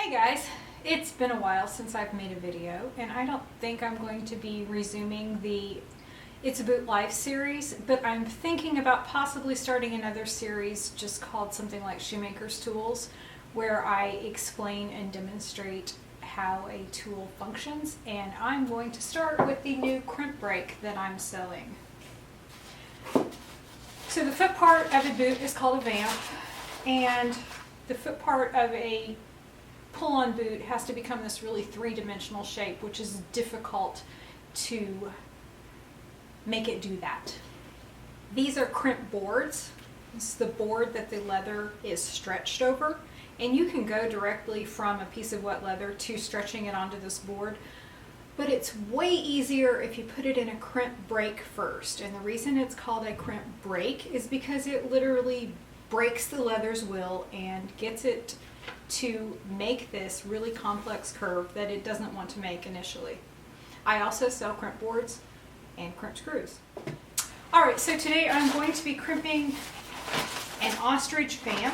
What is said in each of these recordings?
Hey guys, it's been a while since I've made a video, and I don't think I'm going to be resuming the It's a Boot Life series, but I'm thinking about possibly starting another series just called something like Shoemaker's Tools, where I explain and demonstrate how a tool functions, and I'm going to start with the new crimp brake that I'm selling. So the foot part of a boot is called a vamp, and the foot part of a pull-on boot has to become this really three-dimensional shape, which is difficult to make it do that. These are crimp boards. This is the board that the leather is stretched over, and you can go directly from a piece of wet leather to stretching it onto this board, but it's way easier if you put it in a crimp brake first. And the reason it's called a crimp brake is because it literally breaks the leather's will and gets it to make this really complex curve that it doesn't want to make initially. I also sell crimp boards and crimp screws. Alright, so today I'm going to be crimping an ostrich vamp.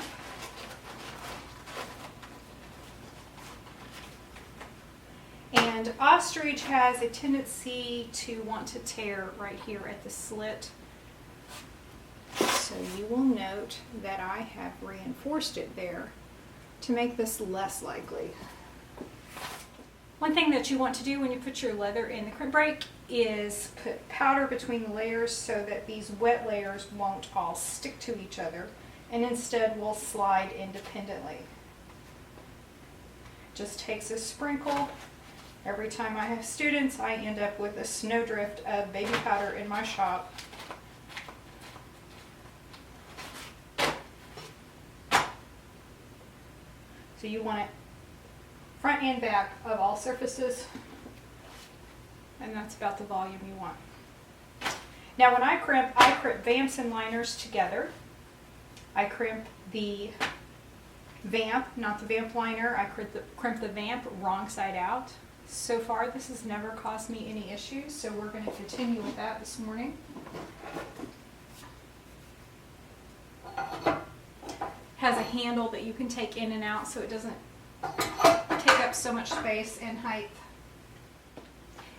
And ostrich has a tendency to want to tear right here at the slit. So you will note that I have reinforced it there to make this less likely. One thing that you want to do when you put your leather in the crimp brake is put powder between the layers so that these wet layers won't all stick to each other and instead will slide independently. Just takes a sprinkle. Every time I have students, I end up with a snowdrift of baby powder in my shop. So you want it front and back of all surfaces, and that's about the volume you want. Now when I crimp vamps and liners together. I crimp the vamp, not the vamp liner. I crimp the vamp wrong side out. So far this has never caused me any issues, so we're going to continue with that this morning. Has a handle that you can take in and out so it doesn't take up so much space and height.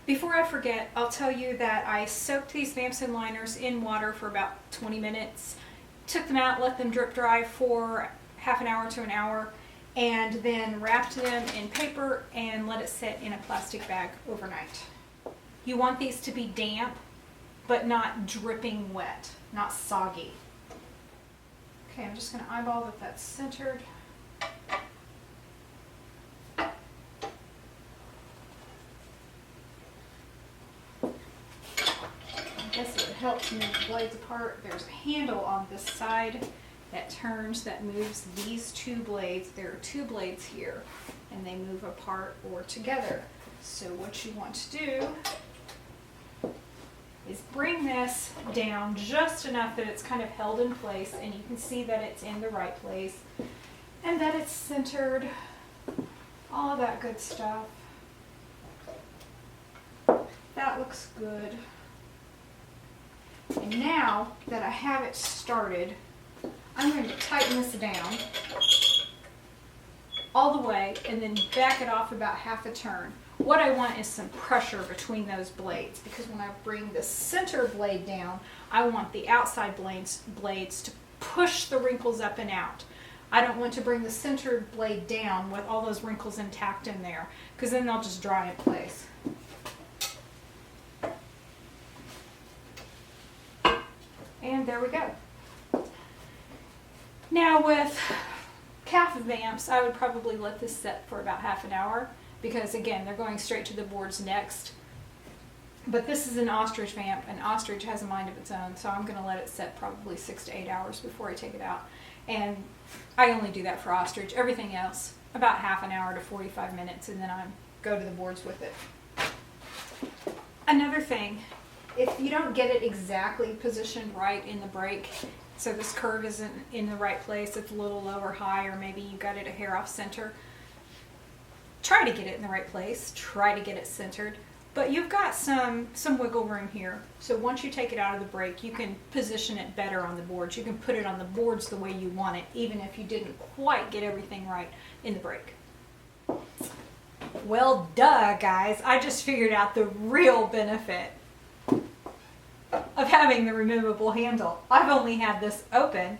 Before I forget, I'll tell you that I soaked these vamps and liners in water for about 20 minutes, took them out, let them drip dry for half an hour to an hour, and then wrapped them in paper and let it sit in a plastic bag overnight. You want these to be damp, but not dripping wet, not soggy. Okay, I'm just going to eyeball that that's centered. I guess it would help to move the blades apart. There's a handle on this side that turns, that moves these two blades. There are two blades here, and they move apart or together. So what you want to do is bring this down just enough that it's kind of held in place, and you can see that it's in the right place and that it's centered, all of that good stuff. That looks good. And now that I have it started, I'm going to tighten this down all the way and then back it off about half a turn. What I want is some pressure between those blades, because when I bring the center blade down, I want the outside blades to push the wrinkles up and out. I don't want to bring the center blade down with all those wrinkles intact in there, because then they'll just dry in place. And there we go. Now with calf vamps, I would probably let this set for about half an hour, because again, they're going straight to the boards next. But this is an ostrich vamp, and ostrich has a mind of its own, so I'm going to let it set probably 6 to 8 hours before I take it out. And I only do that for ostrich. Everything else, about half an hour to 45 minutes, and then I go to the boards with it. Another thing, if you don't get it exactly positioned right in the brake, so this curve isn't in the right place, it's a little low or high, or maybe you got it a hair off center, try to get it in the right place, try to get it centered, but you've got some wiggle room here. So once you take it out of the brake, you can position it better on the boards. You can put it on the boards the way you want it, even if you didn't quite get everything right in the brake. Well, duh, guys. I just figured out the real benefit of having the removable handle. I've only had this open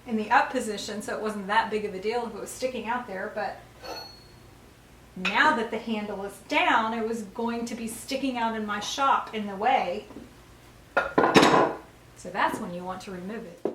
in the up position, so it wasn't that big of a deal if it was sticking out there, but now that the handle is down, it was going to be sticking out in my shop in the way. So that's when you want to remove it.